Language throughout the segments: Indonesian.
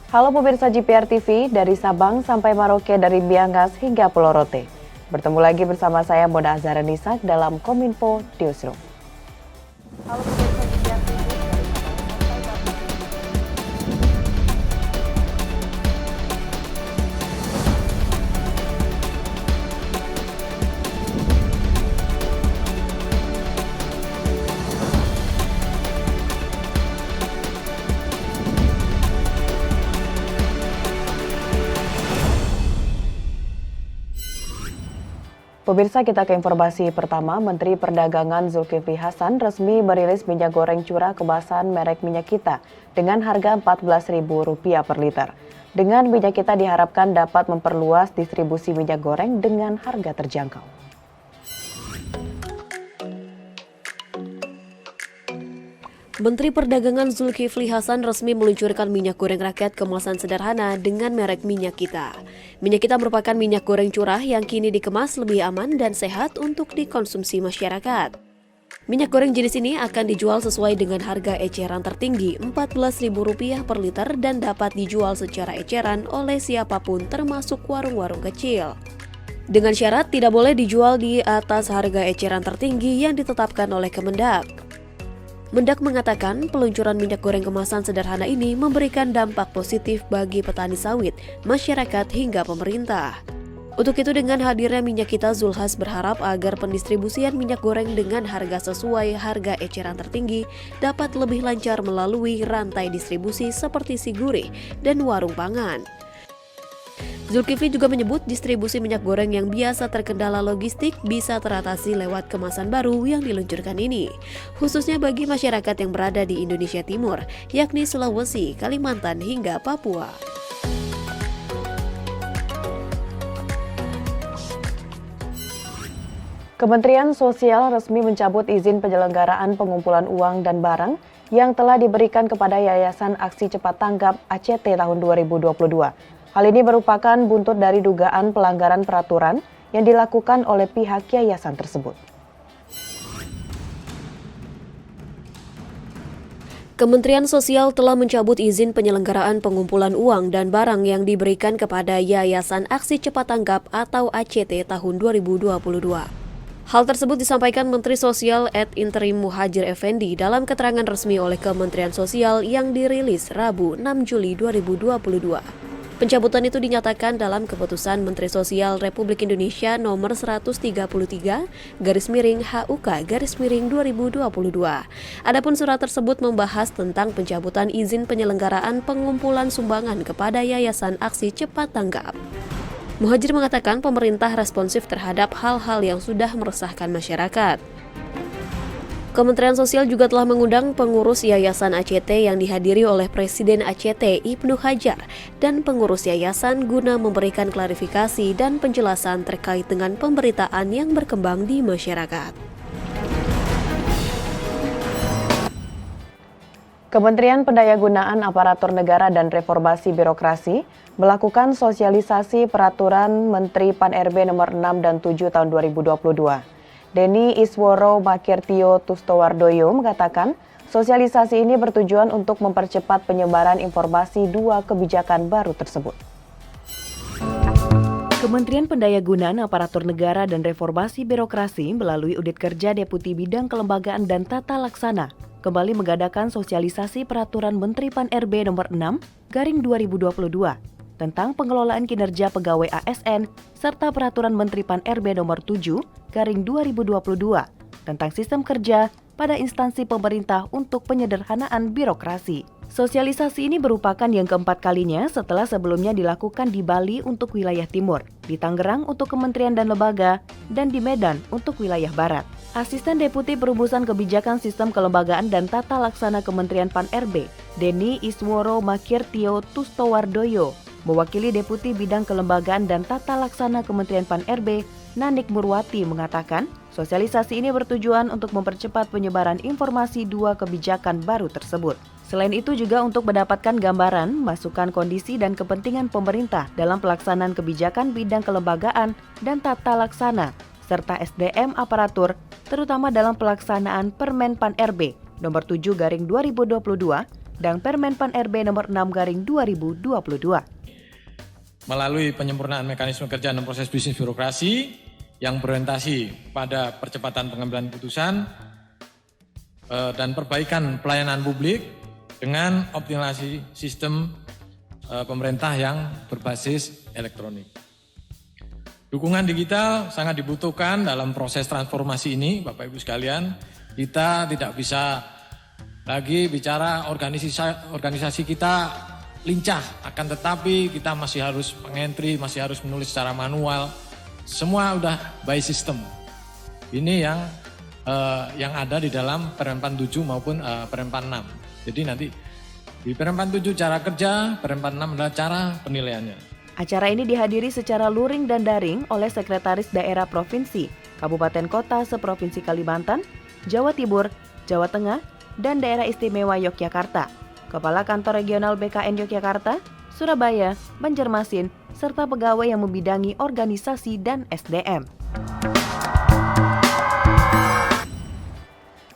Halo pemirsa GPR TV, dari Sabang sampai Merauke, dari Miangas hingga Pulau Rote. Bertemu lagi bersama saya Mona Azhara Nisak dalam Kominfo Newsroom. Halo pemirsa GPR TV, dari Sabang sampai Pemirsa, kita ke informasi pertama. Menteri Perdagangan Zulkifli Hasan resmi merilis minyak goreng curah kemasan merek Minyak Kita dengan harga Rp14.000 per liter. Dengan Minyak Kita diharapkan dapat memperluas distribusi minyak goreng dengan harga terjangkau. Menteri Perdagangan Zulkifli Hasan resmi meluncurkan minyak goreng rakyat kemasan sederhana dengan merek Minyak Kita. Minyak Kita merupakan minyak goreng curah yang kini dikemas lebih aman dan sehat untuk dikonsumsi masyarakat. Minyak goreng jenis ini akan dijual sesuai dengan harga eceran tertinggi Rp14.000 per liter dan dapat dijual secara eceran oleh siapapun termasuk warung-warung kecil. Dengan syarat tidak boleh dijual di atas harga eceran tertinggi yang ditetapkan oleh Kemendak. Mendak mengatakan peluncuran minyak goreng kemasan sederhana ini memberikan dampak positif bagi petani sawit, masyarakat hingga pemerintah. Untuk itu dengan hadirnya Minyak Kita, Zulhas berharap agar pendistribusian minyak goreng dengan harga sesuai harga eceran tertinggi dapat lebih lancar melalui rantai distribusi seperti Sigurih dan warung pangan. Zulkifli juga menyebut distribusi minyak goreng yang biasa terkendala logistik bisa teratasi lewat kemasan baru yang diluncurkan ini, khususnya bagi masyarakat yang berada di Indonesia Timur, yakni Sulawesi, Kalimantan, hingga Papua. Kementerian Sosial resmi mencabut izin penyelenggaraan pengumpulan uang dan barang yang telah diberikan kepada Yayasan Aksi Cepat Tanggap ACT tahun 2022. Hal ini merupakan buntut dari dugaan pelanggaran peraturan yang dilakukan oleh pihak yayasan tersebut. Kementerian Sosial telah mencabut izin penyelenggaraan pengumpulan uang dan barang yang diberikan kepada Yayasan Aksi Cepat Tanggap atau ACT tahun 2022. Hal tersebut disampaikan Menteri Sosial & Interim Muhadjir Effendi dalam keterangan resmi oleh Kementerian Sosial yang dirilis Rabu 6 Juli 2022. Pencabutan itu dinyatakan dalam Keputusan Menteri Sosial Republik Indonesia nomor 133/HUK/2022. Adapun surat tersebut membahas tentang pencabutan izin penyelenggaraan pengumpulan sumbangan kepada Yayasan Aksi Cepat Tanggap. Muhadjir mengatakan pemerintah responsif terhadap hal-hal yang sudah meresahkan masyarakat. Kementerian Sosial juga telah mengundang pengurus Yayasan ACT yang dihadiri oleh Presiden ACT Ibnu Hajar dan pengurus yayasan guna memberikan klarifikasi dan penjelasan terkait dengan pemberitaan yang berkembang di masyarakat. Kementerian Pendayagunaan Aparatur Negara dan Reformasi Birokrasi melakukan sosialisasi peraturan Menteri Pan-RB nomor 6 dan 7 tahun 2022. Denny Isworo Makirtio Tustowardoyo mengatakan sosialisasi ini bertujuan untuk mempercepat penyebaran informasi dua kebijakan baru tersebut. Kementerian Pendayagunaan Aparatur Negara dan Reformasi Birokrasi melalui Unit Kerja Deputi Bidang Kelembagaan dan Tata Laksana kembali mengadakan sosialisasi peraturan Menteri Pan-RB nomor 6/2022 tentang pengelolaan kinerja pegawai ASN serta peraturan Menteri Pan-RB nomor 7/2022 tentang sistem kerja pada instansi pemerintah untuk penyederhanaan birokrasi. Sosialisasi ini merupakan yang keempat kalinya setelah sebelumnya dilakukan di Bali untuk wilayah timur, di Tangerang untuk kementerian dan lembaga, dan di Medan untuk wilayah barat. Asisten Deputi Perumusan Kebijakan Sistem Kelembagaan dan Tata Laksana Kementerian Pan-RB, Denny Isworo Makirtio Tustowardoyo, mewakili Deputi Bidang Kelembagaan dan Tata Laksana Kementerian Pan-RB, Nanik Murwati mengatakan, sosialisasi ini bertujuan untuk mempercepat penyebaran informasi dua kebijakan baru tersebut. Selain itu juga untuk mendapatkan gambaran, masukan kondisi dan kepentingan pemerintah dalam pelaksanaan kebijakan bidang kelembagaan dan tata laksana, serta SDM aparatur, terutama dalam pelaksanaan Permen Pan-RB nomor 7/2022 dan Permen Pan RB nomor 6/2022. Melalui penyempurnaan mekanisme kerja dan proses bisnis birokrasi yang berorientasi pada percepatan pengambilan putusan dan perbaikan pelayanan publik dengan optimalisasi sistem pemerintah yang berbasis elektronik. Dukungan digital sangat dibutuhkan dalam proses transformasi ini, Bapak Ibu sekalian. Kita tidak bisa lagi bicara organisasi kita lincah, akan tetapi kita masih harus mengentry, masih harus menulis secara manual. Semua udah by system. Ini yang ada di dalam Permenpan 7 maupun Permenpan 6. Jadi nanti di Permenpan 7 cara kerja, Permenpan 6 adalah cara penilaiannya. Acara ini dihadiri secara luring dan daring oleh Sekretaris Daerah Provinsi, Kabupaten Kota seprovinsi Kalimantan, Jawa Timur, Jawa Tengah, dan Daerah Istimewa Yogyakarta, Kepala Kantor Regional BKN Yogyakarta, Surabaya, Banjarmasin, serta pegawai yang membidangi organisasi dan SDM.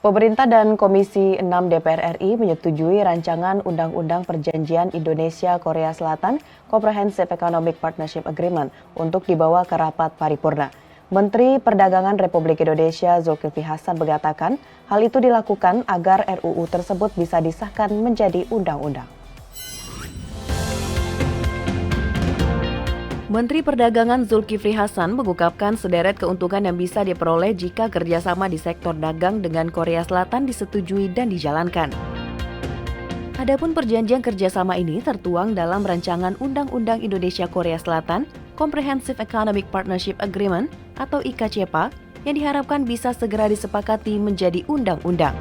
Pemerintah dan Komisi 6 DPR RI menyetujui rancangan Undang-Undang Perjanjian Indonesia-Korea Selatan Comprehensive Economic Partnership Agreement untuk dibawa ke rapat paripurna. Menteri Perdagangan Republik Indonesia Zulkifli Hasan mengatakan hal itu dilakukan agar RUU tersebut bisa disahkan menjadi undang-undang. Menteri Perdagangan Zulkifli Hasan mengungkapkan sederet keuntungan yang bisa diperoleh jika kerjasama di sektor dagang dengan Korea Selatan disetujui dan dijalankan. Adapun perjanjian kerjasama ini tertuang dalam rancangan Undang-Undang Indonesia-Korea Selatan Comprehensive Economic Partnership Agreement atau IKCPA yang diharapkan bisa segera disepakati menjadi undang-undang.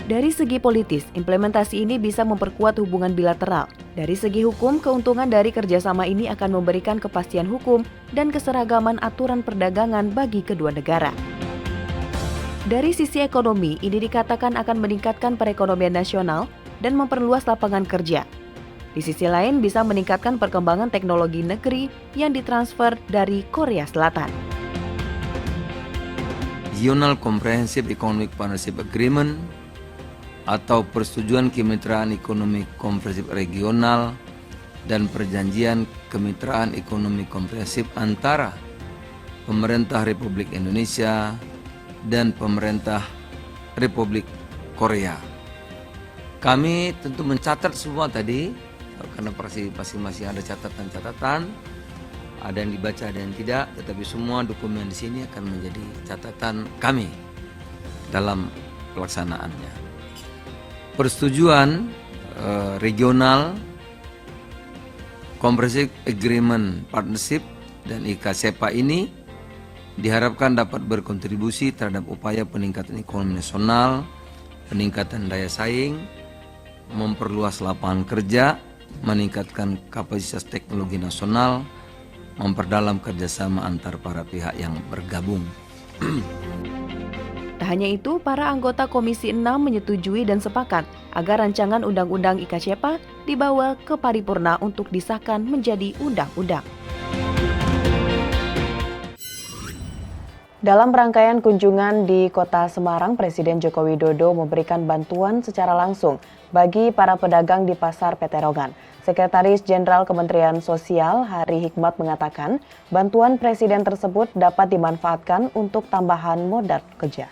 Dari segi politis, implementasi ini bisa memperkuat hubungan bilateral. Dari segi hukum, keuntungan dari kerjasama ini akan memberikan kepastian hukum dan keseragaman aturan perdagangan bagi kedua negara. Dari sisi ekonomi, ini dikatakan akan meningkatkan perekonomian nasional dan memperluas lapangan kerja. Di sisi lain, bisa meningkatkan perkembangan teknologi negeri yang ditransfer dari Korea Selatan. Regional Comprehensive Economic Partnership Agreement atau Persetujuan Kemitraan Ekonomi Komprehensif Regional dan Perjanjian Kemitraan Ekonomi Komprehensif antara Pemerintah Republik Indonesia dan Pemerintah Republik Korea. Kami tentu mencatat semua tadi, karena masing-masing ada catatan-catatan, ada yang dibaca, ada yang tidak, tetapi semua dokumen di sini akan menjadi catatan kami dalam pelaksanaannya. Persetujuan regional Comprehensive Agreement Partnership dan IKCPA ini diharapkan dapat berkontribusi terhadap upaya peningkatan ekonomi nasional, peningkatan daya saing, memperluas lapangan kerja, meningkatkan kapasitas teknologi nasional, memperdalam kerjasama antar para pihak yang bergabung. Tak hanya itu, para anggota Komisi 6 menyetujui dan sepakat agar rancangan Undang-Undang IKCPA dibawa ke paripurna untuk disahkan menjadi undang-undang. Dalam rangkaian kunjungan di Kota Semarang, Presiden Joko Widodo memberikan bantuan secara langsung bagi para pedagang di Pasar Peterongan. Sekretaris Jenderal Kementerian Sosial Hari Hikmat mengatakan bantuan Presiden tersebut dapat dimanfaatkan untuk tambahan modal kerja.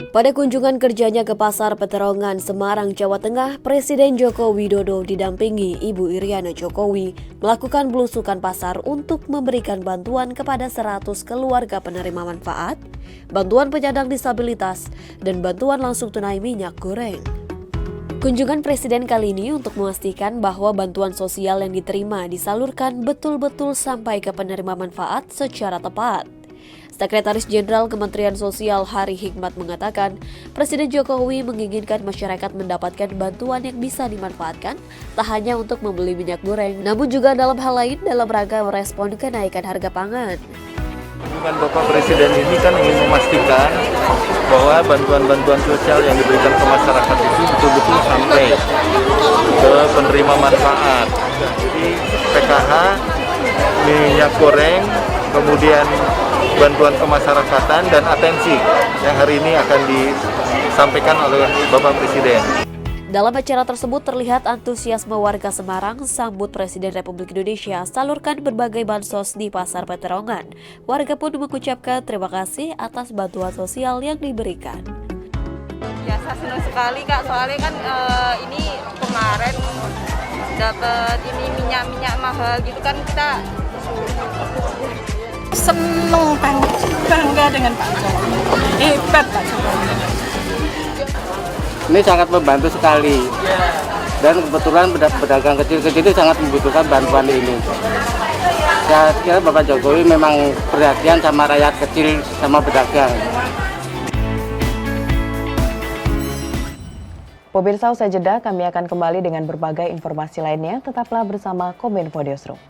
Pada kunjungan kerjanya ke Pasar Peterongan, Semarang, Jawa Tengah, Presiden Joko Widodo didampingi Ibu Iriana Jokowi melakukan belusukan pasar untuk memberikan bantuan kepada 100 keluarga penerima manfaat, bantuan penyandang disabilitas, dan bantuan langsung tunai minyak goreng. Kunjungan Presiden kali ini untuk memastikan bahwa bantuan sosial yang diterima disalurkan betul-betul sampai ke penerima manfaat secara tepat. Sekretaris Jenderal Kementerian Sosial Hari Hikmat mengatakan, Presiden Jokowi menginginkan masyarakat mendapatkan bantuan yang bisa dimanfaatkan, tak hanya untuk membeli minyak goreng, namun juga dalam hal lain dalam rangka merespon kenaikan harga pangan. Kunjungan Bapak Presiden ini kan ingin memastikan bahwa bantuan-bantuan sosial yang diberikan ke masyarakat itu betul-betul sampai ke penerima manfaat. Jadi PKH, minyak goreng, kemudian bantuan kemasyarakatan dan atensi yang hari ini akan disampaikan oleh Bapak Presiden. Dalam acara tersebut terlihat antusiasme warga Semarang sambut Presiden Republik Indonesia salurkan berbagai bansos di Pasar Peterongan. Warga pun mengucapkan terima kasih atas bantuan sosial yang diberikan. Ya, saya senang sekali Kak, soalnya kan ini kemarin dapat ini minyak mahal gitu kan, kita seneng banget, bangga dengan Pak Jokowi, hebat Pak Jokowi. Ini sangat membantu sekali, dan kebetulan pedagang kecil-kecil itu sangat membutuhkan bantuan ini. Saya kira Bapak Jokowi memang perhatian sama rakyat kecil, sama pedagang. Pemirsa, usai jeda kami akan kembali dengan berbagai informasi lainnya. Tetaplah bersama Kominfo Newsroom.